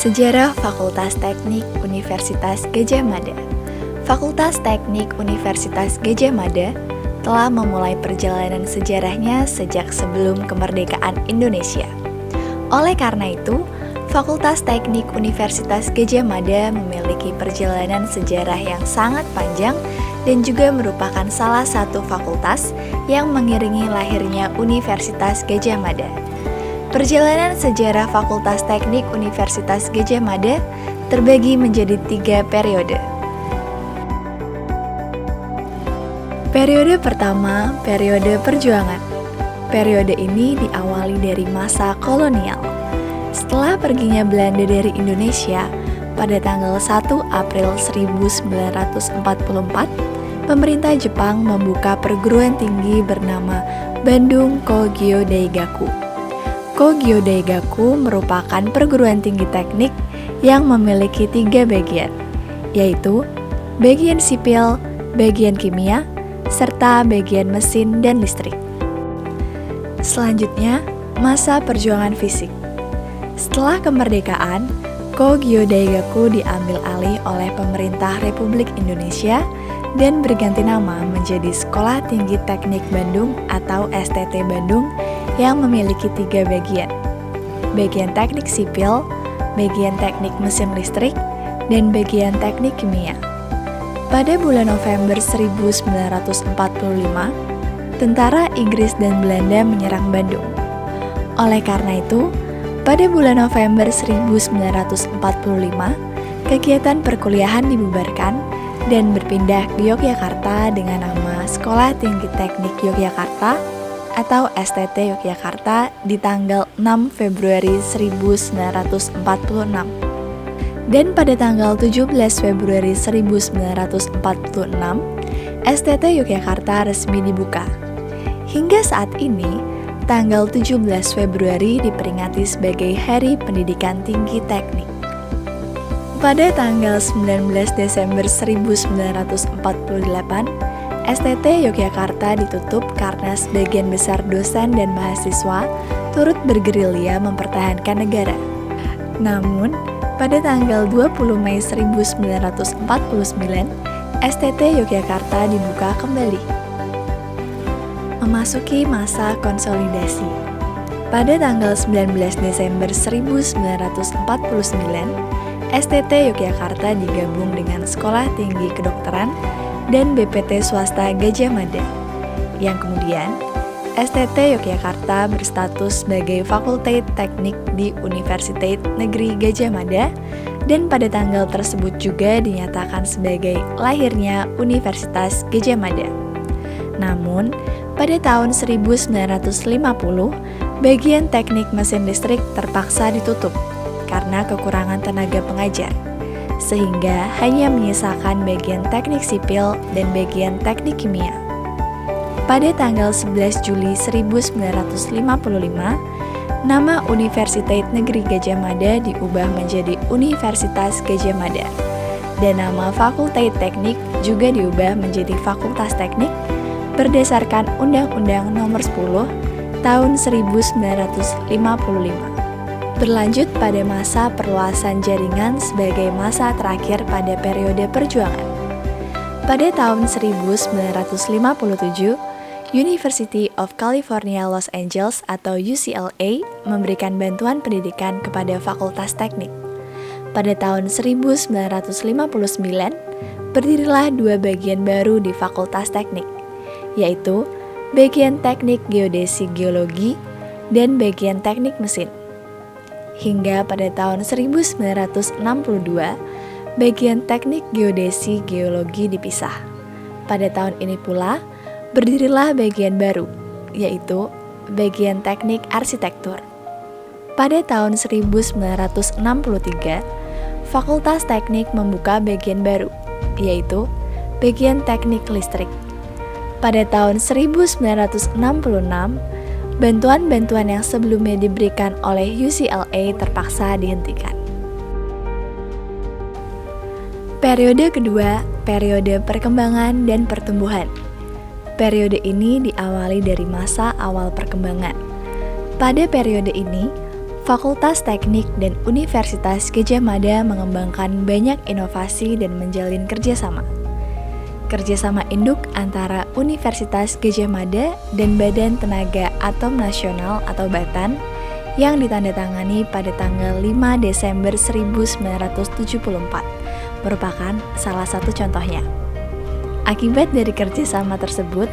Sejarah Fakultas Teknik Universitas Gadjah Mada. Fakultas Teknik Universitas Gadjah Mada telah memulai perjalanan sejarahnya sejak sebelum kemerdekaan Indonesia. Oleh karena itu, Fakultas Teknik Universitas Gadjah Mada memiliki perjalanan sejarah yang sangat panjang dan juga merupakan salah satu fakultas yang mengiringi lahirnya Universitas Gadjah Mada. Perjalanan sejarah Fakultas Teknik Universitas Gadjah Mada terbagi menjadi 3 periode. Periode pertama, periode perjuangan. Periode ini diawali dari masa kolonial. Setelah perginya Belanda dari Indonesia, pada tanggal 1 April 1944, pemerintah Jepang membuka perguruan tinggi bernama Bandung Kogyo Daigaku. Kogyo Daigaku merupakan perguruan tinggi teknik yang memiliki 3 bagian, yaitu bagian sipil, bagian kimia, serta bagian mesin dan listrik. Selanjutnya, masa perjuangan fisik. Setelah kemerdekaan, Kogyo Daigaku diambil alih oleh pemerintah Republik Indonesia dan berganti nama menjadi Sekolah Tinggi Teknik Bandung atau STT Bandung yang memiliki 3 bagian. Bagian teknik sipil, bagian teknik mesin listrik, dan bagian teknik kimia. Pada bulan November 1945, tentara Inggris dan Belanda menyerang Bandung. Oleh karena itu, pada bulan November 1945, kegiatan perkuliahan dibubarkan dan berpindah ke Yogyakarta dengan nama Sekolah Tinggi Teknik Yogyakarta atau STT Yogyakarta di tanggal 6 Februari 1946. Dan pada tanggal 17 Februari 1946, STT Yogyakarta resmi dibuka. Hingga saat ini, tanggal 17 Februari diperingati sebagai Hari Pendidikan Tinggi Teknik. Pada tanggal 19 Desember 1948, STT Yogyakarta ditutup karena sebagian besar dosen dan mahasiswa turut bergerilya mempertahankan negara. Namun, pada tanggal 20 Mei 1949, STT Yogyakarta dibuka kembali. Memasuki masa konsolidasi. Pada tanggal 19 Desember 1949, STT Yogyakarta digabung dengan Sekolah Tinggi Kedokteran dan BPT swasta Gadjah Mada, yang kemudian STT Yogyakarta berstatus sebagai Fakultas Teknik di Universitas Negeri Gadjah Mada, dan pada tanggal tersebut juga dinyatakan sebagai lahirnya Universitas Gadjah Mada. Namun, pada tahun 1950, bagian teknik mesin listrik terpaksa ditutup karena kekurangan tenaga pengajar, sehingga hanya menyisakan bagian teknik sipil dan bagian teknik kimia. Pada tanggal 11 Juli 1955, nama Universitas Negeri Gadjah Mada diubah menjadi Universitas Gadjah Mada, dan nama Fakultas Teknik juga diubah menjadi Fakultas Teknik berdasarkan Undang-Undang Nomor 10 Tahun 1955. Berlanjut pada masa perluasan jaringan sebagai masa terakhir pada periode perjuangan. Pada tahun 1957, University of California Los Angeles atau UCLA memberikan bantuan pendidikan kepada Fakultas Teknik. Pada tahun 1959, berdirilah 2 bagian baru di Fakultas Teknik, yaitu bagian teknik geodesi geologi dan bagian teknik mesin. Hingga pada tahun 1962, bagian teknik geodesi geologi dipisah. Pada tahun ini pula, berdirilah bagian baru, yaitu bagian teknik arsitektur. Pada tahun 1963, Fakultas Teknik membuka bagian baru, yaitu bagian teknik listrik. Pada tahun 1966, bantuan-bantuan yang sebelumnya diberikan oleh UCLA terpaksa dihentikan. Periode kedua, periode perkembangan dan pertumbuhan. Periode ini diawali dari masa awal perkembangan. Pada periode ini, Fakultas Teknik dan Universitas Gadjah Mada mengembangkan banyak inovasi dan menjalin kerjasama. Kerjasama induk antara Universitas Gadjah Mada dan Badan Tenaga Atom Nasional atau BATAN yang ditandatangani pada tanggal 5 Desember 1974 merupakan salah satu contohnya. Akibat dari kerjasama tersebut,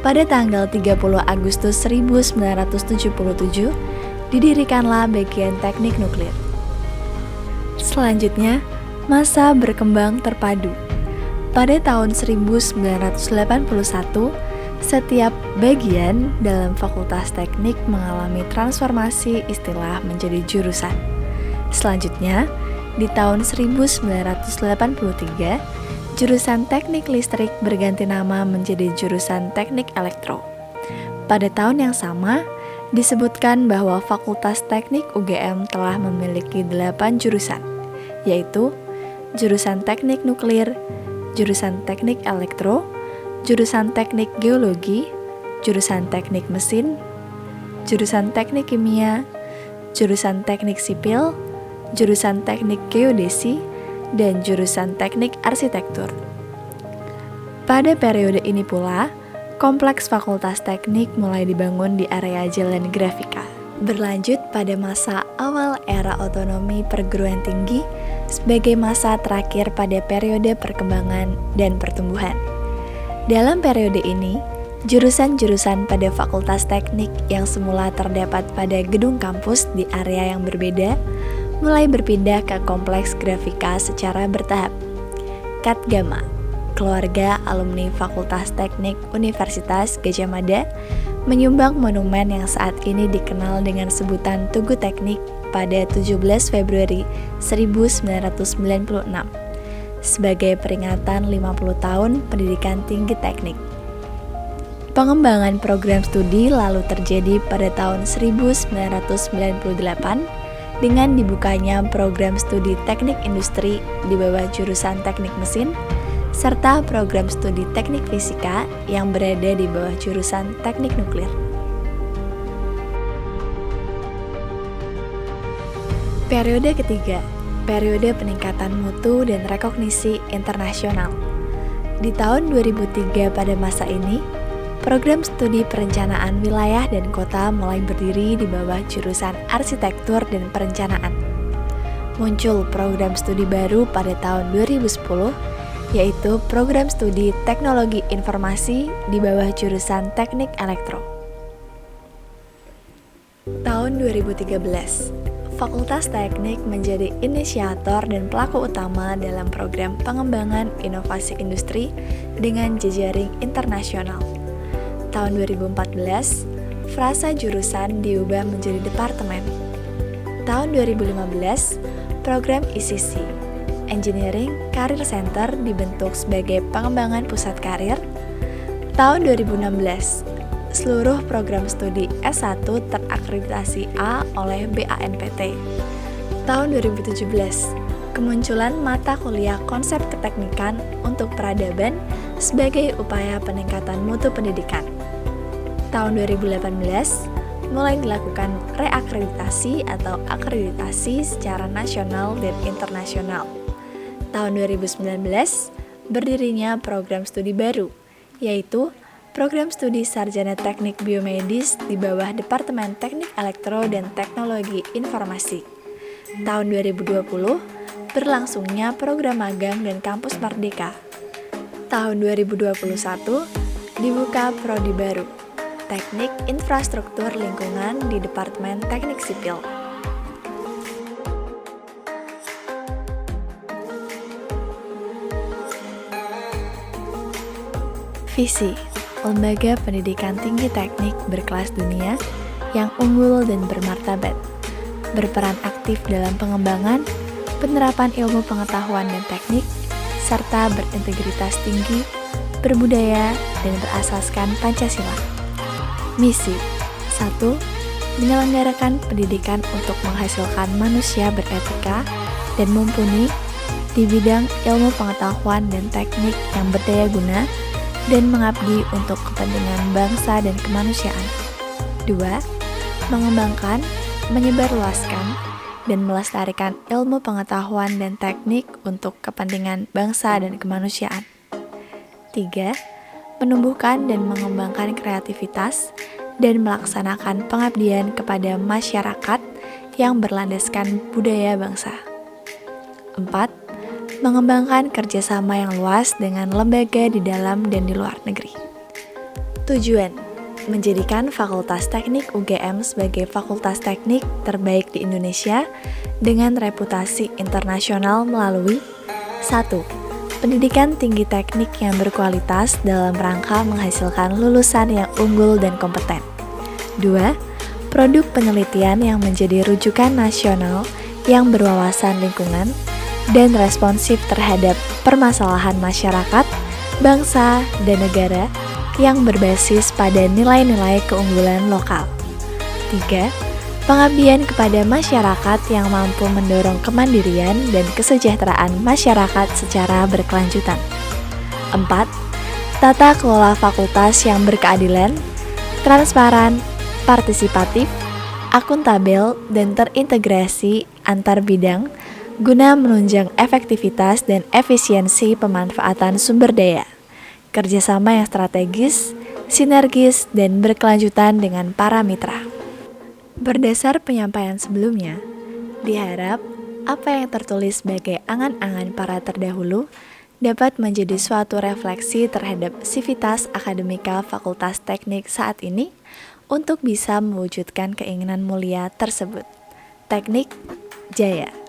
pada tanggal 30 Agustus 1977, didirikanlah bagian teknik nuklir. Selanjutnya, masa berkembang terpadu. Pada tahun 1981, setiap bagian dalam Fakultas Teknik mengalami transformasi istilah menjadi jurusan. Selanjutnya, di tahun 1983, jurusan Teknik Listrik berganti nama menjadi jurusan Teknik Elektro. Pada tahun yang sama, disebutkan bahwa Fakultas Teknik UGM telah memiliki 8 jurusan, yaitu jurusan Teknik Nuklir, jurusan Teknik Elektro, jurusan Teknik Geologi, jurusan Teknik Mesin, jurusan Teknik Kimia, jurusan Teknik Sipil, jurusan Teknik Geodesi, dan jurusan Teknik Arsitektur. Pada periode ini pula, Kompleks Fakultas Teknik mulai dibangun di area Jalan Grafika. Berlanjut pada masa awal era otonomi perguruan tinggi sebagai masa terakhir pada periode perkembangan dan pertumbuhan. Dalam periode ini, jurusan-jurusan pada Fakultas Teknik yang semula terdapat pada gedung kampus di area yang berbeda mulai berpindah ke Kompleks Grafika secara bertahap. Katgama, keluarga alumni Fakultas Teknik Universitas Gadjah Mada, menyumbang monumen yang saat ini dikenal dengan sebutan Tugu Teknik pada 17 Februari 1996 sebagai peringatan 50 tahun pendidikan tinggi teknik. Pengembangan program studi lalu terjadi pada tahun 1998 dengan dibukanya program studi Teknik Industri di bawah jurusan Teknik Mesin serta program studi Teknik Fisika yang berada di bawah jurusan Teknik Nuklir. Periode ketiga, periode peningkatan mutu dan rekognisi internasional. Di tahun 2003 pada masa ini, program studi perencanaan wilayah dan kota mulai berdiri di bawah jurusan Arsitektur dan Perencanaan. Muncul program studi baru pada tahun 2010, yaitu program studi Teknologi Informasi di bawah jurusan Teknik Elektro. Tahun 2013, Fakultas Teknik menjadi inisiator dan pelaku utama dalam program pengembangan inovasi industri dengan jejaring internasional. Tahun 2014, frasa jurusan diubah menjadi departemen. Tahun 2015, program ICC, Engineering Career Center dibentuk sebagai pengembangan pusat karir. Tahun 2016, seluruh program studi S1 terakreditasi A oleh BANPT. Tahun 2017, kemunculan mata kuliah konsep keteknikan untuk peradaban sebagai upaya peningkatan mutu pendidikan. Tahun 2018, mulai dilakukan reakreditasi atau akreditasi secara nasional dan internasional. Tahun 2019, berdirinya program studi baru, yaitu program studi Sarjana Teknik Biomedis di bawah Departemen Teknik Elektro dan Teknologi Informasi. Tahun 2020, berlangsungnya program magang dan kampus Merdeka. Tahun 2021, dibuka prodi baru, Teknik Infrastruktur Lingkungan di Departemen Teknik Sipil. Visi Lembaga Pendidikan Tinggi Teknik berkelas dunia yang unggul dan bermartabat, berperan aktif dalam pengembangan, penerapan ilmu pengetahuan dan teknik, serta berintegritas tinggi, berbudaya, dan berasaskan Pancasila. Misi 1. Menyelenggarakan pendidikan untuk menghasilkan manusia beretika dan mumpuni di bidang ilmu pengetahuan dan teknik yang berdaya guna dan mengabdi untuk kepentingan bangsa dan kemanusiaan. 2. Mengembangkan, menyebarluaskan dan melestarikan ilmu pengetahuan dan teknik untuk kepentingan bangsa dan kemanusiaan. 3. Menumbuhkan dan mengembangkan kreativitas dan melaksanakan pengabdian kepada masyarakat yang berlandaskan budaya bangsa. 4. Mengembangkan kerjasama yang luas dengan lembaga di dalam dan di luar negeri. Tujuan: menjadikan Fakultas Teknik UGM sebagai fakultas teknik terbaik di Indonesia dengan reputasi internasional melalui 1. Pendidikan tinggi teknik yang berkualitas dalam rangka menghasilkan lulusan yang unggul dan kompeten. 2. Produk penelitian yang menjadi rujukan nasional yang berwawasan lingkungan dan responsif terhadap permasalahan masyarakat, bangsa, dan negara yang berbasis pada nilai-nilai keunggulan lokal. 3. Pengabdian kepada masyarakat yang mampu mendorong kemandirian dan kesejahteraan masyarakat secara berkelanjutan. 4. Tata kelola fakultas yang berkeadilan, transparan, partisipatif, akuntabel, dan terintegrasi antar bidang guna menunjang efektivitas dan efisiensi pemanfaatan sumber daya, kerjasama yang strategis, sinergis, dan berkelanjutan dengan para mitra. Berdasar penyampaian sebelumnya, diharap apa yang tertulis sebagai angan-angan para terdahulu dapat menjadi suatu refleksi terhadap sivitas akademika Fakultas Teknik saat ini untuk bisa mewujudkan keinginan mulia tersebut. Teknik Jaya.